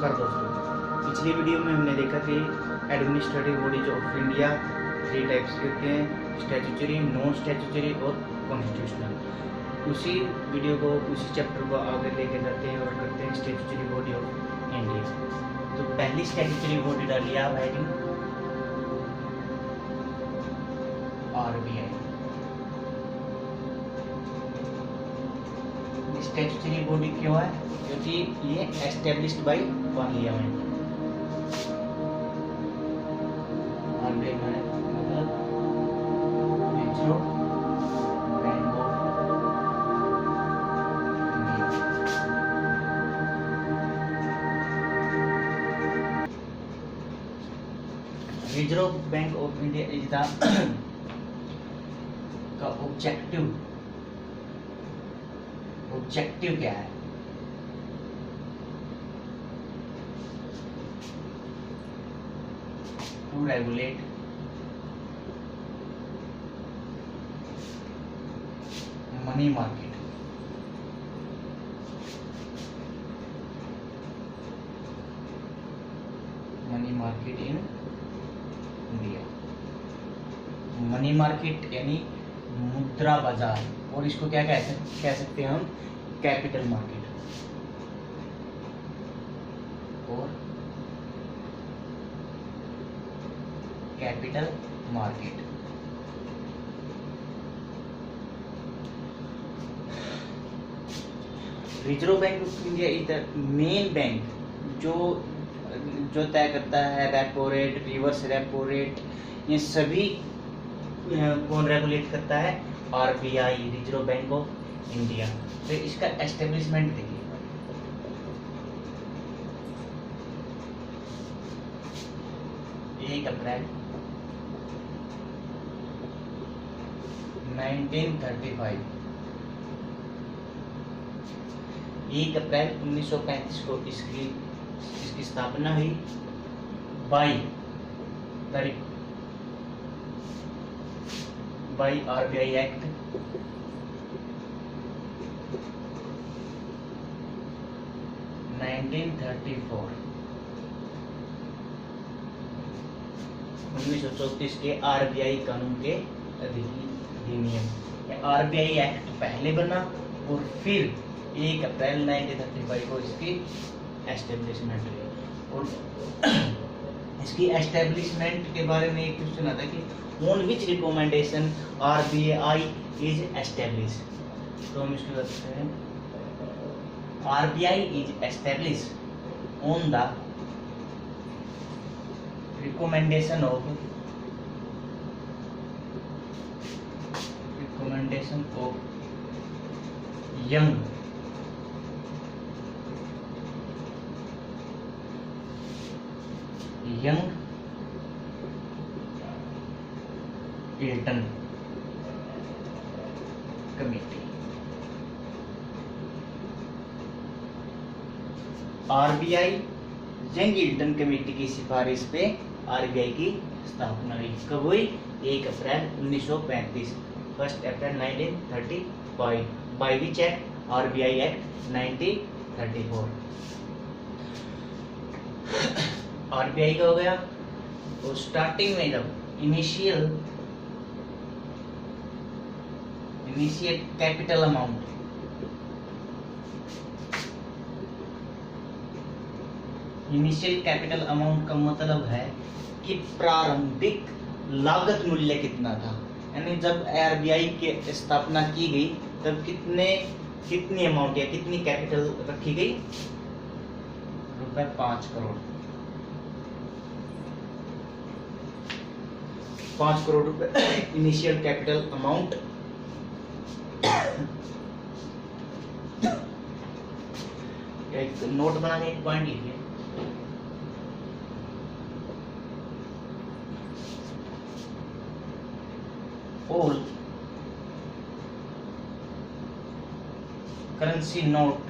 नमस्कार दोस्तों, पिछली वीडियो में हमने देखा कि administrative bodies of India 3 types के होते हैं, स्टैट्यूटरी, नॉन स्टैट्यूटरी और कॉन्स्टिट्यूशनल। उसी वीडियो को, उसी चैप्टर को आगे लेके जाते हैं और करते हैं स्टैट्यूटरी बॉडी ऑफ इंडिया। तो पहली स्टैट्यूटरी बॉडी डालिए आप हेडिंग RBI। स्टैट्यूटरी बॉडी क्यों है? क्योंकि ये एस्टेब्लिश्ड बाय पार्लियामेंट। RBI में मतलब reserve bank of India. Reserve bank of India is the का ऑब्जेक्टिव क्या है? To regulate money market, in India. Money market यानी मुद्रा बाजार, और इसको क्या कह सकते हैं हम? Capital market. और capital market reserve bank of India is the main bank जो तय करता है repo rate, reverse repo rate, ये सभी कौन रेगुलेट करता है? RBI, reserve bank of India. तो इसका एस्टेब्लिशमेंट देखिए, एक अप्रैल 1935, 1 अप्रैल 1935 को इसकी स्थापना हुई। बाई RBI एक्ट 1934 के RBI कानून के अधिनियम। RBI एक्ट पहले बना और फिर 1 अप्रैल 1935 को इसकी एस्टेब्लिशमेंट हुई। और इसकी एस्टेब्लिशमेंट के बारे में एक क्वेश्चन आता है कि on which recommendation RBI is establish. तो हम इसको बताते हैं, RBI is establish on the recommendation of young Eaton committee. RBI young Elton committee की सिफारिश पे RBI की स्थापना हुई। कब हुई? 1 अप्रैल 1935, 1 अप्रैल 1935। By which act? RBI act 1934। RBI का हो गया। और स्टार्टिंग में जब initial capital amount, initial capital amount का मतलब है कि प्रारंभिक लागत मूल्य कितना था। यानी जब RBI की स्थापना की गई तब कितनी अमाउंट या कितनी कैपिटल रखी गई? रुपए 5 करोड़। 5 करोड़ रुपए इनिशियल कैपिटल अमाउंट। एक नोट बना के एक पॉइंट लिखिए, all currency note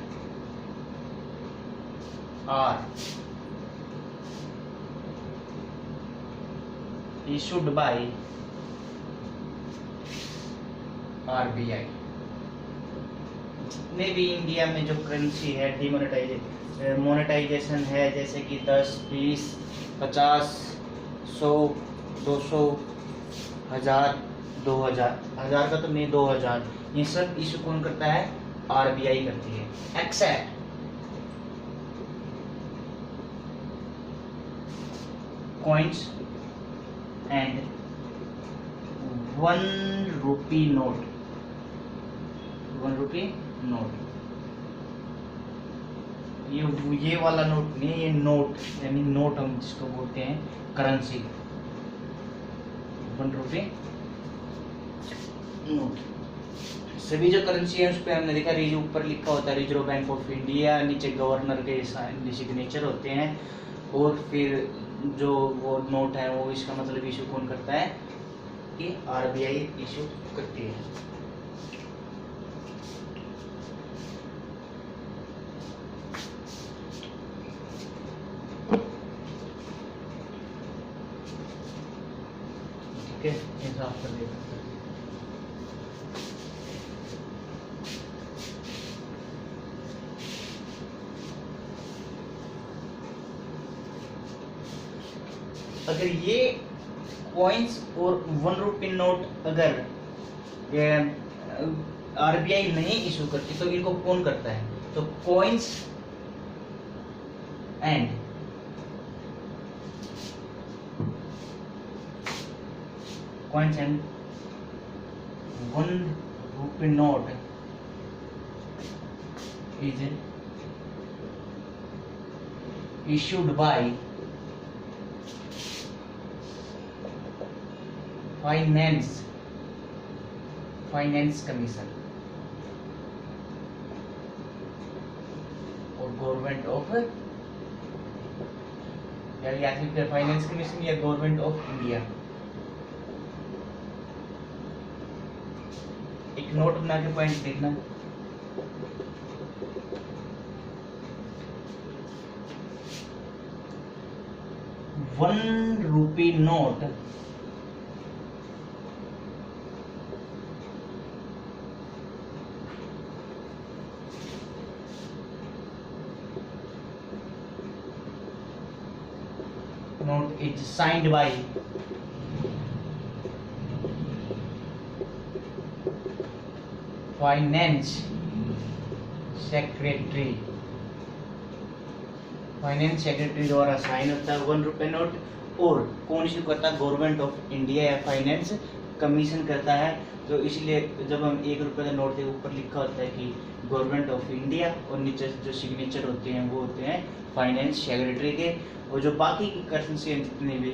are issued by RBI। जितने भी इंडिया में जो करेंसी है डिमोनेटाइज मोनेटाइजेशन है जैसे कि 10, 20, 50, 100, 200, 1000, 2000, 1000 का तो नहीं, 2000, ये सब इशू कौन करता है? आरबीआई करती है। Except coins and 1 rupee note, 1 rupee note, ये वाला नोट नहीं, ये नोट यानी नोट हम जिसको बोलते हैं करेंसी, 1 रुपये नोट। सभी जो करेंसी है उस पर हमने देखा ऊपर लिखा होता है रिजर्व बैंक ऑफ इंडिया, नीचे गवर्नर के सिग्नेचर होते हैं, और फिर जो वो नोट है वो इसका मतलब इशू कौन करता है? कि आरबीआई इशू करती है। ठीक है, ये साफ कर देता हूं। अगर ये कॉइन्स और 1 रुपी नोट अगर आरबीआई नहीं इशू करती तो इनको कौन करता है? तो coins and 1 rupee note is issued by finance commission और गवर्नमेंट ऑफ, या फिर फाइनेंस कमीशन या गवर्नमेंट ऑफ इंडिया। एक नोट बना के पॉइंट देखना। ₹1 note is signed by finance secretary, finance secretary द्वारा साइन होता है 1 रुपए नोट, और कौन इशू करता है? गवर्नमेंट ऑफ इंडिया या फाइनेंस कमीशन करता है। तो इसलिए जब हम 1 रुपए का नोट के ऊपर लिखा होता है कि गवर्नमेंट ऑफ इंडिया, और नीचे जो सिग्नेचर होते हैं वो होते हैं फाइनेंस सेक्रेटरी के, और जो बाकी की करेंसी जितने भी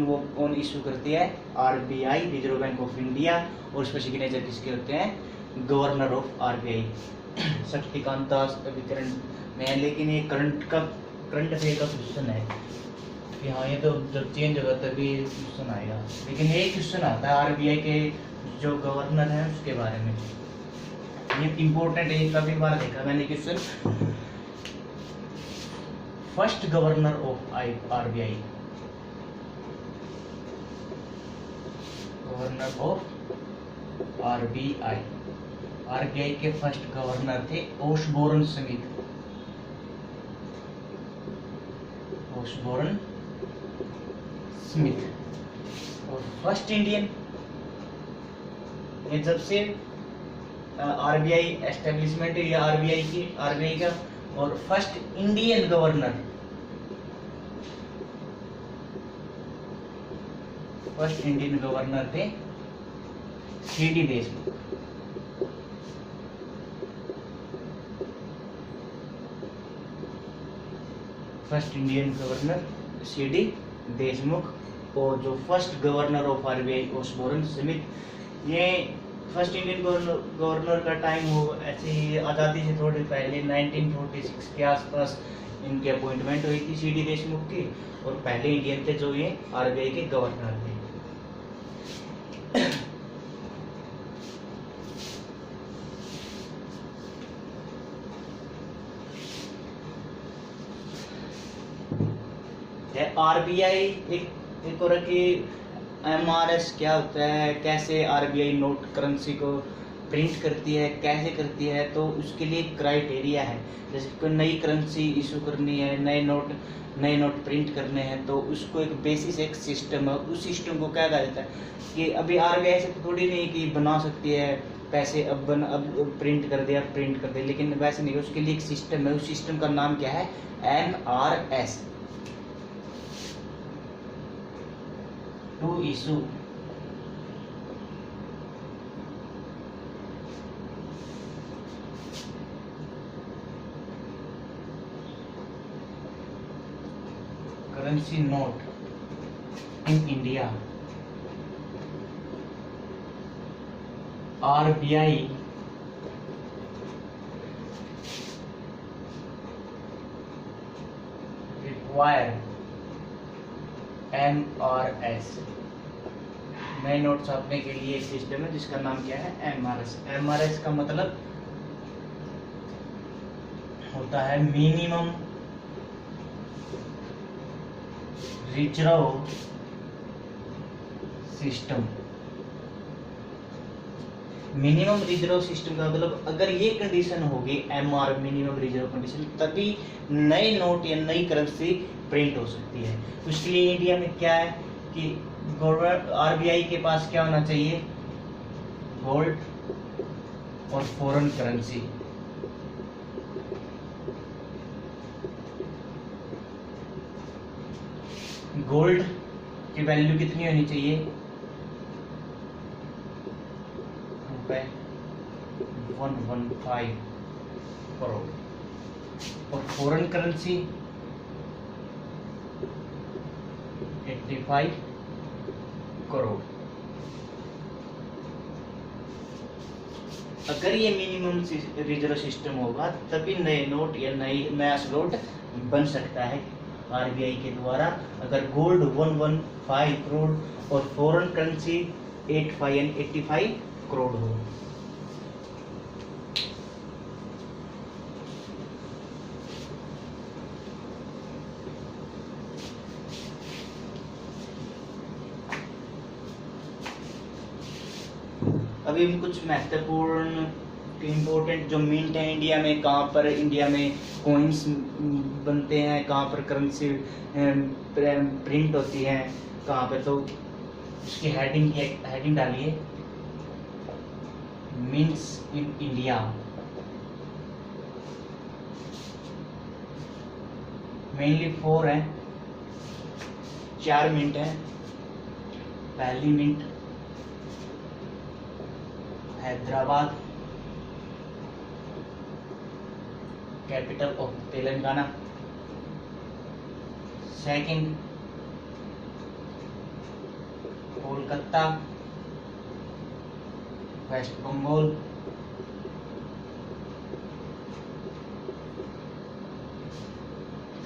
वो कौन इशू करती है? RBI, reserve bank of India, और उस पर सिग्नेचर किसके होते हैं? Governor of RBI. Shaktikanta Das अभी करंट में है, लेकिन ये करंट अफेयर का क्वेश्चन है कि हाँ ये तो जब चेंज होगा तभी क्वेश्चन आएगा, लेकिन ये क्वेश्चन आता है आरबीआई के जो गवर्नर है उसके बारे में। ये इम्पोर्टेंट है, काफी बार देखा मैंने question. First governor of RBI, governor of RBI के फर्स्ट गवर्नर थे ओशबोर्न स्मिथ, और फर्स्ट इंडियन, ये जब से आरबीआई एस्टेब्लिशमेंट या आरबीआई का, और फर्स्ट इंडियन गवर्नर, थे CD Deshmukh. First Indian governor CD Deshmukh, और जो first governor of RBI Osborne Smith. ये फर्स्ट इंडियन गवर्नर का टाइम हो ऐसे ही आज़ादी से थोड़ी पहले 1946 के आसपास इनकी अपॉइंटमेंट हुई थी सीडी देशमुख की, और पहले इंडियन थे जो ये आरबीआई के गवर्नर थे। आरबीआई एक और कि एमआरएस क्या होता है, कैसे आरबीआई नोट करेंसी को प्रिंट करती है, कैसे करती है, तो उसके लिए क्राइटेरिया है। जैसे कोई नई करेंसी इशू करनी है, नए नोट प्रिंट करने हैं, तो उसको एक बेसिस एक सिस्टम है, उस सिस्टम को क्या कहा जाता है कि अभी आरबीआई से थोड़ी नहीं कि बना सकती है पैसे, अब प्रिंट कर दे, लेकिन वैसे नहीं, उसके लिए एक सिस्टम है, उस सिस्टम का नाम क्या है, MRS, to issue currency note in India. RBI require MRS, नए नोट छापने के लिए एक सिस्टम है जिसका नाम क्या है, MRS। MRS का मतलब होता है minimum reserve system. Minimum reserve system का मतलब अगर ये कंडीशन होगी, MR मिनिमम रिजर्व कंडीशन, तभी नए नोट या नई करेंसी प्रिंट हो सकती है। उसके लिए इंडिया में क्या है कि गवर्नमेंट आरबीआई के पास क्या होना चाहिए, गोल्ड और फॉरेन करेंसी। गोल्ड की वैल्यू कितनी होनी चाहिए, रुपए 115 करोड़, और फॉरेन करेंसी 85 करोड़। अगर ये मिनिमम रिजर्व सिस्टम होगा तभी नए नोट या नया स्लॉट बन सकता है आरबीआई के द्वारा। अगर गोल्ड 115 करोड़ और फॉरेन करेंसी 85 करोड़ हो। अभी भी कुछ महत्वपूर्ण इम्पोर्टेंट जो मिंट है इंडिया में, कहाँ पर इंडिया में कॉइन्स बनते हैं, कहाँ पर करेंसी प्रिंट होती है, कहाँ पे, तो उसकी हेडिंग डालिए, मिंट्स इन इंडिया। मेनली 4 हैं, 4 मिंट हैं। पहली mint Hyderabad, capital of Telangana. Second Kolkata, West Bengal.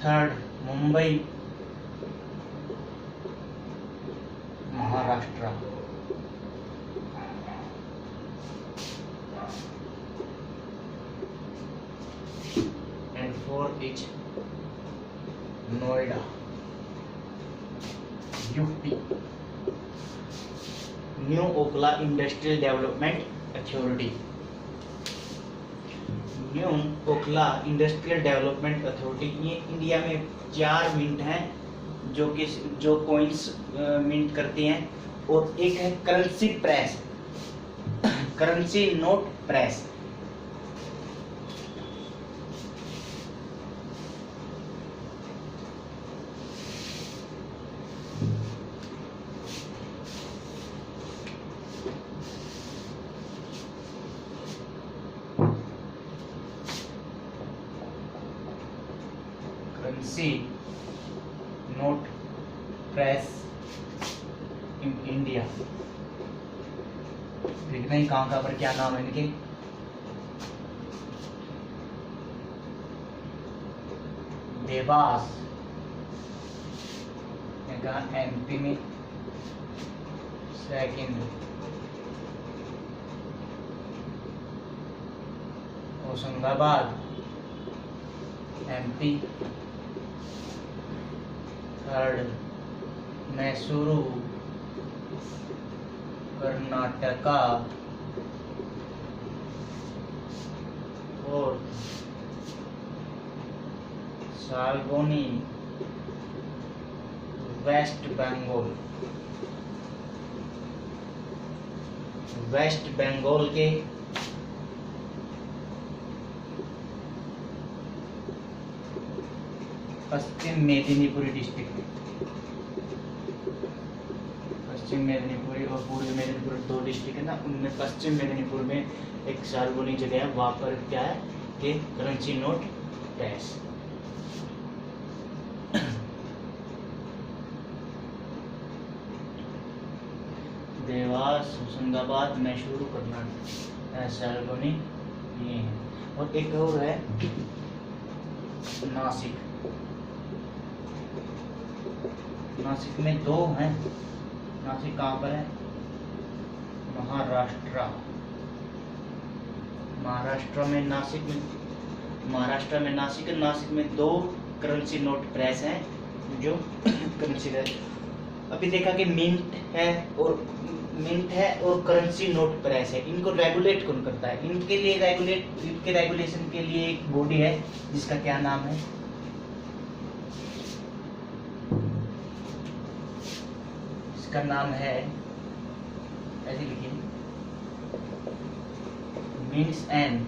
Third Mumbai, Maharashtra. And fourth is Noida, UP. New Okhla Industrial Development Authority. New Okhla Industrial Development Authority, ये इंडिया में 4 मिंट हैं जो कॉइन्स मिंट करती हैं, और एक है currency press, currency note press. Currency note press in India. देखना ही कहाँ पर क्या नाम है इनके। देवास, कहा एमपी में। Second Hoshangabad, MP. Third Mysuru, Karnataka. Fourth Salboni West Bengal, West Bengal के पश्चिम मेदिनीपुर डिस्ट्रिक्ट, पश्चिम मेदिनीपुर और पूर्वी मेदिनीपुर दो डिस्ट्रिक्ट है ना, उनमें पश्चिम मेदिनीपुर में एक साल्बोनी जगह है, वहां पर क्या है कि currency note press. Dewas, Hoshangabad, Mysore, Karnataka, Salboni ये है। और एक और है नासिक, नासिक में दो हैं। नासिक कहाँ पर है? महाराष्ट्र, महाराष्ट्र में नासिक में, महाराष्ट्र में नासिक, नासिक में दो करेंसी नोट प्रेस हैं जो करेंसी है। अभी देखा कि मिंट है और करेंसी नोट प्रेस है, इनको रेगुलेट कौन करता है? इनके लिए इनके रेगुलेशन के लिए एक बॉडी है जिसका क्या नाम है? इसका नाम है, ऐसे लिखिए, mints and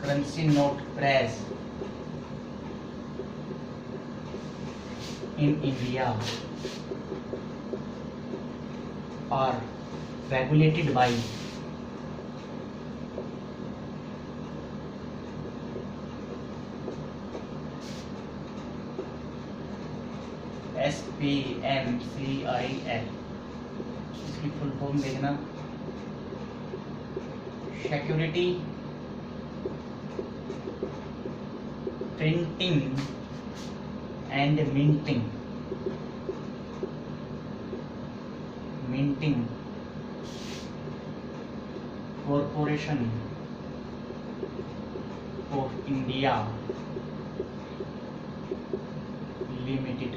currency note press in India are regulated by SPMCIL। इसकी फुल फॉर्म देखना, security printing and minting corporation of India limited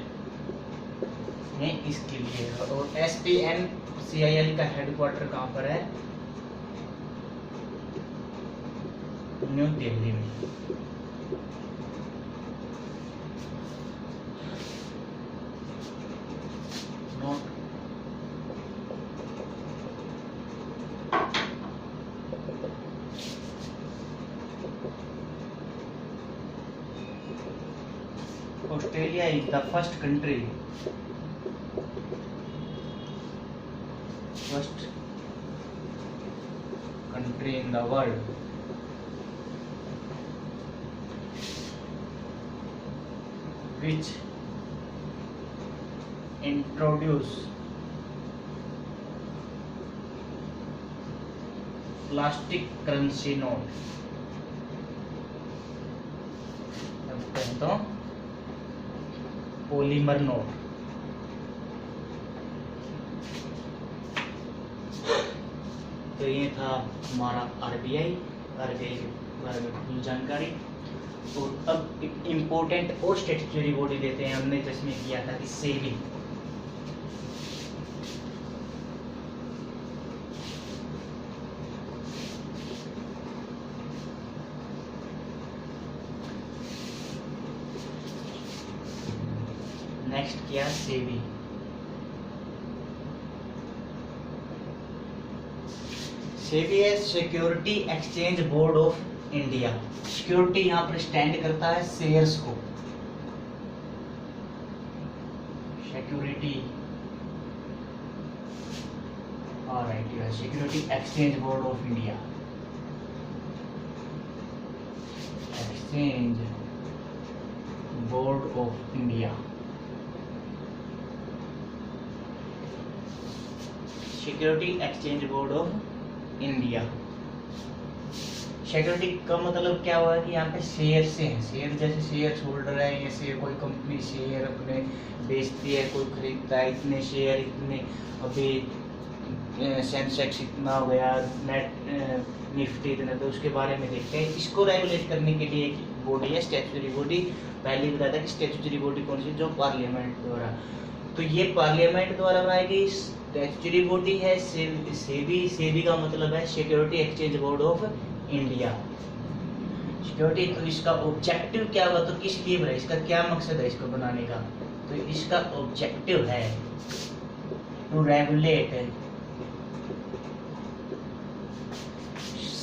है इसके लिए। और SPMCIL का हेडक्वार्टर कहाँ पर है? न्यू दिल्ली में। Australia is the first country in the world which introduced plastic currency note। तो पॉलीमर नोट। तो ये था हमारा आरबीआई के बारे में फुल जानकारी। और अब एक इम्पोर्टेंट और स्टैट्यूटरी बॉडी देते हैं, हमने जिसमें किया था कि सेबी। नेक्स्ट किया सेबी। सेबी है security exchange board of India. Security यहाँ पर स्टैंड करता है शेयर्स को, security alright, security exchange board of India, exchange board of India. Security exchange board of India. Security का मतलब क्या हुआ कि यहाँ पे शेयर से हैं, शेयर जैसे शेयर होल्डर है, जैसे कोई कंपनी शेयर अपने बेचती है, कोई खरीदता है, इतने शेयर, इतने अभी सेंसेक्स इतना हो गया, नेट निफ्टी इतना, तो उसके बारे में देखते हैं। इसको रेगुलेट करने के लिए एक बॉडी है स्टैट्यूटरी बॉडी। पहले ही बताया था कि स्टैट्यूटरी बॉडी कौन सी, जो पार्लियामेंट द्वारा। तो ये पार्लियामेंट द्वारा बनाई गई स्टैट्यूटरी बॉडी है सेबी का मतलब है security exchange board of India. Security, तो इसका ऑब्जेक्टिव क्या होगा, तो किस लिए बना, इसका क्या मकसद है इसको बनाने का, तो इसका ऑब्जेक्टिव है to regulate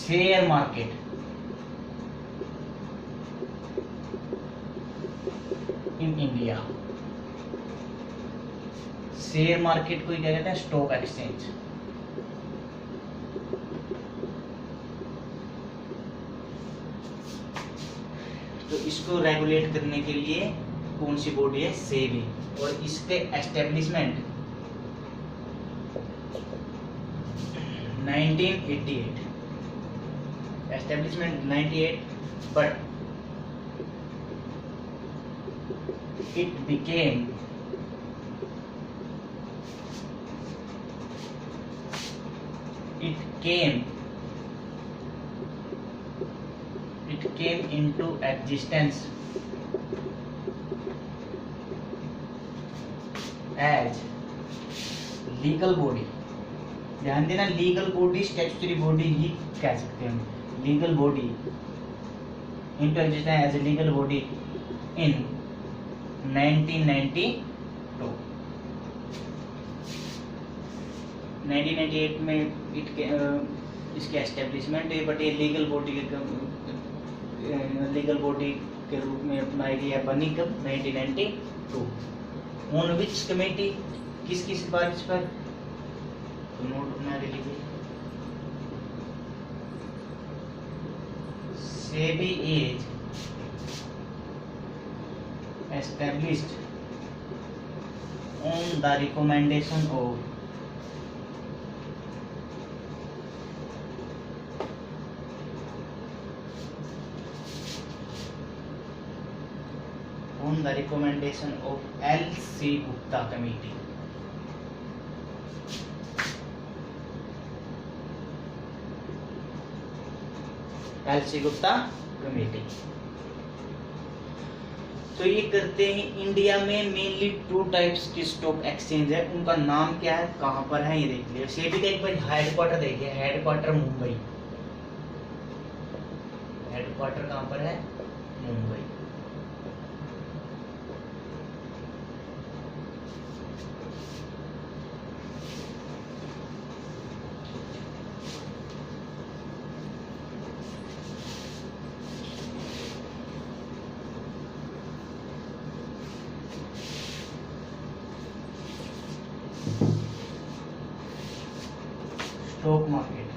share market in India. Share market को क्या कहते हैं, स्टॉक एक्सचेंज। तो इसको रेगुलेट करने के लिए कौन सी बॉडी है, सेबी। और इसके establishment 1988, establishment 98, but it came into existence as legal body. ध्यान देना, लीगल बॉडी स्टैट्यूटरी बॉडी ही कह सकते हैं हम, legal body into existence as a legal body in 1992। 1998 में इसके एस्टेब्लिशमेंट है, बट ये लीगल बॉडी के रूप में अपनाई गई है, बनी कब, 1992। ऑन विच कमेटी, किसकी सिफारिश पर, तो नोट बना के लीजिए। SEBI is established on the recommendation of L.C. Gupta committee। L.C. Gupta committee। तो ये करते हैं। इंडिया में मेनली 2 टाइप्स की स्टॉक एक्सचेंज है, उनका नाम क्या है, कहाँ पर है, ये देख लिया। सेबी का एक बार हेडक्वार्टर देखिए, हेडक्वार्टर मुंबई, हेडक्वार्टर कहाँ पर है, मुंबई। स्टॉक मार्केट,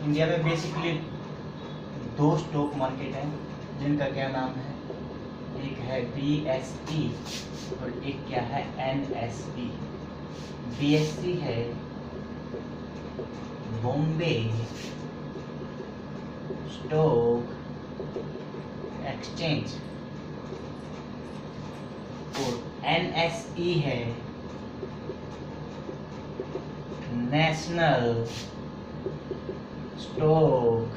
इंडिया में बेसिकली 2 स्टॉक मार्केट हैं, जिनका क्या नाम है, एक है BSE और एक क्या है, NSE। BSE है बॉम्बे स्टॉक एक्सचेंज और NSE है national stock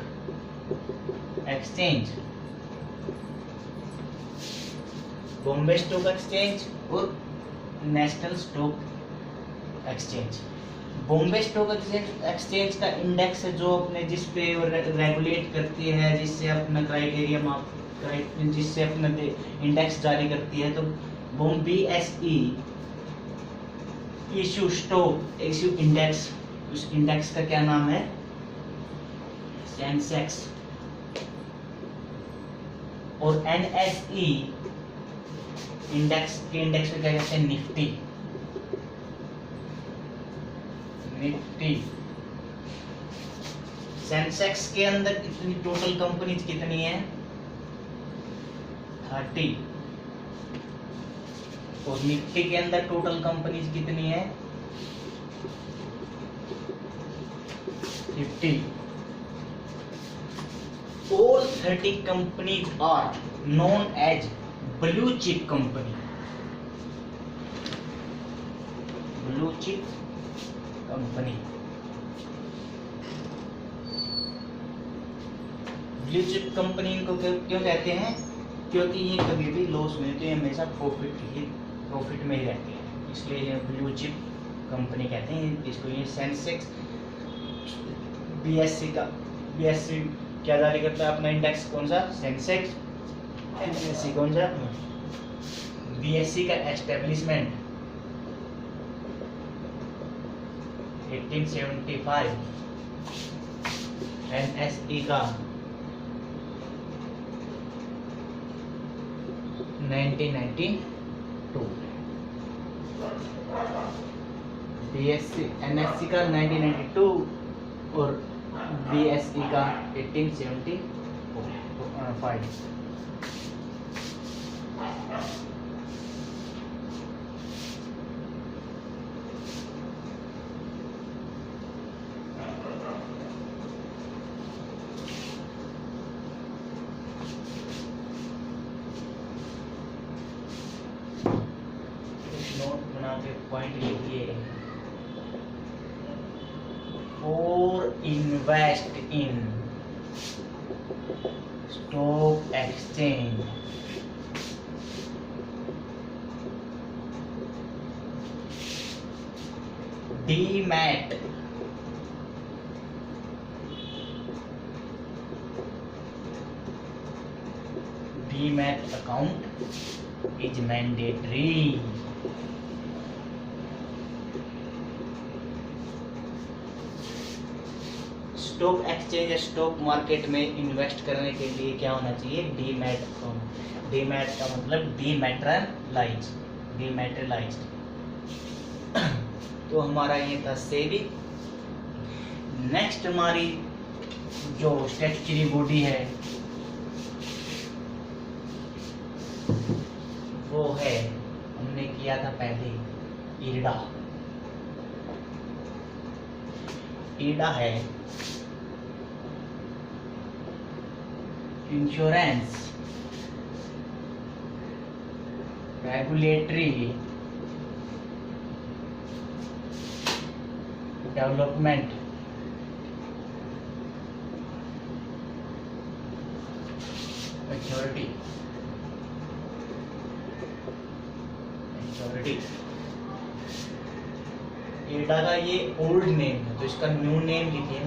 exchange. Bombay stock exchange और national stock exchange. Bombay stock exchange का इंडेक्स है जो अपने जिस पे रेगुलेट करती है, जिससे अपना क्राइटेरिया जिससे अपना इंडेक्स जारी करती है। तो BSE इशू इंडेक्स, उस इंडेक्स का क्या नाम है, सेंसेक्स। और NSE इंडेक्स को क्या कहते हैं, निफ्टी। सेंसेक्स के अंदर कितनी टोटल कंपनीज कितनी है, 30। और निफ्टी के अंदर टोटल कंपनीज कितनी है, 50। All 30 companies are known as blue chip company। blue chip company। Blue chip company इनको क्यों कहते हैं, क्योंकि ये कभी भी लॉस में, तो ये हमेशा प्रॉफिट में ही रहते हैं, इसलिए ये ब्लू चिप कंपनी कहते हैं इसको। ये सेंसेक्स बीएससी क्या जारी करता है अपना इंडेक्स, कौन सा, सेंसेक्स। एनएससी कौन सा, बीएससी का एस्टेब्लिशमेंट 1875, एनएसई का 1992, बीएससी एनएससी का 1992 और बीएसई का 1875। नोट बना के पॉइंट लिखिए। For invest in stock exchange, DMAT account is mandatory. Stock exchange या स्टॉक मार्केट में इन्वेस्ट करने के लिए क्या होना चाहिए, डीमैट अकाउंट। डीमैट का मतलब डीमैटेरियलाइज्ड। तो हमारा ये था सेबी। नेक्स्ट हमारी जो स्टैट्यूटरी बॉडी है वो है, हमने किया था पहले, ईडा। ईडा है इंश्योरेंस रेगुलेटरी डेवलपमेंट अथॉरिटी। ईडा का ये ओल्ड नेम है, तो इसका न्यू नेम लिखिए,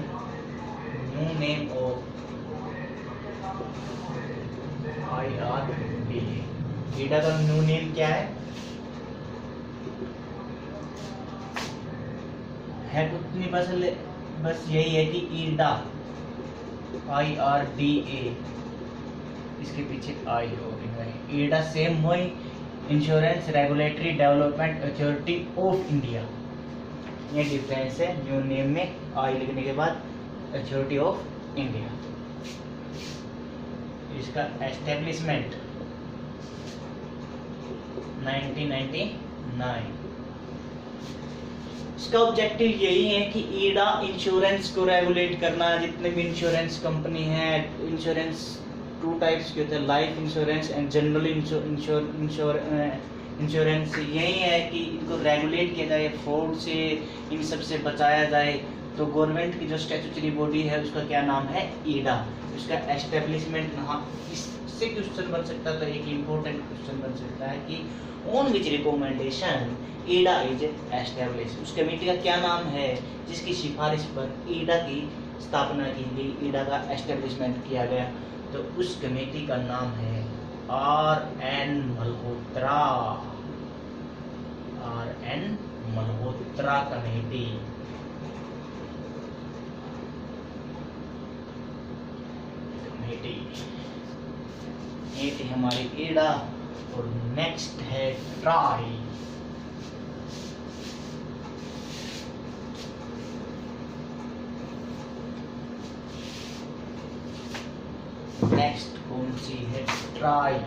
न्यू नेम ऑफ IRDA। ईडा का न्यू नेम क्या है उतनी बस यही है कि ईडा IRDA, इसके पीछे आई होगी। ईडा सेम वही, insurance regulatory development authority of India. ये डिफरेंस है, न्यू नेम में आई लिखने के बाद अथॉरिटी ऑफ इंडिया। इसका एस्टेब्लिशमेंट 1999। इसका ऑब्जेक्टिव यही है कि ईडा इंश्योरेंस को रेगुलेट करना। जितने भी इंश्योरेंस कंपनी है, इंश्योरेंस टू टाइप्स के होते हैं, life insurance and general insurance. यही है कि इनको रेगुलेट किया जाए, फ्रॉड से इन सब से बचाया जाए। तो गवर्नमेंट की जो स्टैट्यूटरी बॉडी है उसका क्या नाम है, ईडा। उसका एस्टेब्लिशमेंट, इससे क्वेश्चन बन सकता है, तो एक इम्पोर्टेंट क्वेश्चन बन सकता है कि on which recommendation IDA is establish. उस कमेटी का क्या नाम है जिसकी सिफारिश पर ईडा की स्थापना की गई, ईडा का एस्टेब्लिशमेंट किया गया। तो उस कमेटी का नाम है RN मल्होत्रा कमेटी। ये थी हमारी ईडा। और नेक्स्ट है ट्राई। नेक्स्ट कौन सी है, try.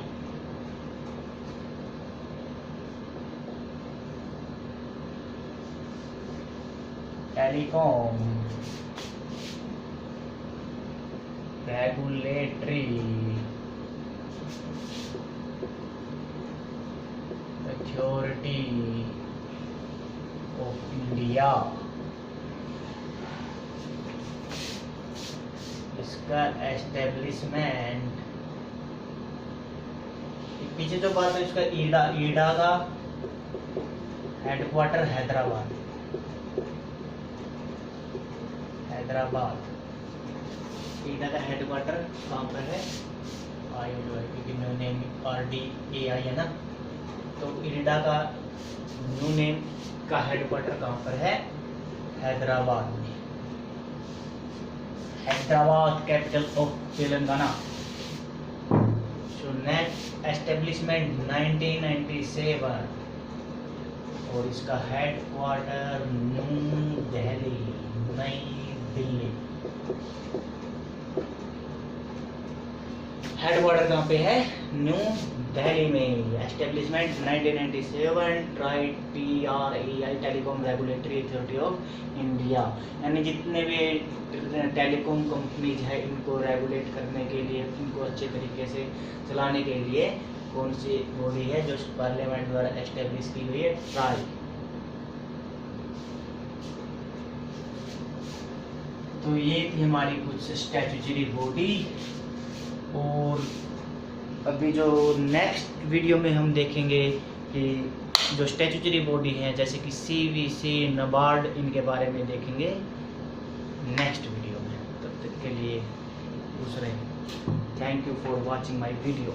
Telecom regulatory authority of India. इसका एस्टेब्लिशमेंट पीछे जो बात है इसका ईडा का हेडक्वार्टर हैदराबाद। ईडा का हेडक्वार्टर कहाँ पर है? नेम RDAI है ना, तो ईडा का न्यू नेम का हेडक्वार्टर कहाँ पर है? हैदराबाद में। Hyderabad capital of Telangana. Net establishment 1997 और इसका हेडक्वार्टर न्यू दिल्ली, नई दिल्ली। हेडक्वार्टर कहाँ पे है? न्यू दिल्ली में। Establishment 1997, TRAI telecom regulatory authority of India, यानी जितने भी टेलीकॉम कंपनीज है इनको रेगुलेट करने के लिए, इनको अच्छे तरीके से चलाने के लिए कौन सी बॉडी है जो पार्लियामेंट द्वारा एस्टेब्लिश की हुई है? ट्राई। तो ये थी हमारी कुछ स्टैट्यूटरी बॉडी। और अभी जो नेक्स्ट वीडियो में हम देखेंगे कि जो स्टैट्यूटरी बॉडी है जैसे कि CVC, NABARD, इनके बारे में देखेंगे नेक्स्ट वीडियो में। तब तक के लिए खुश रहें। Thank you for watching my video.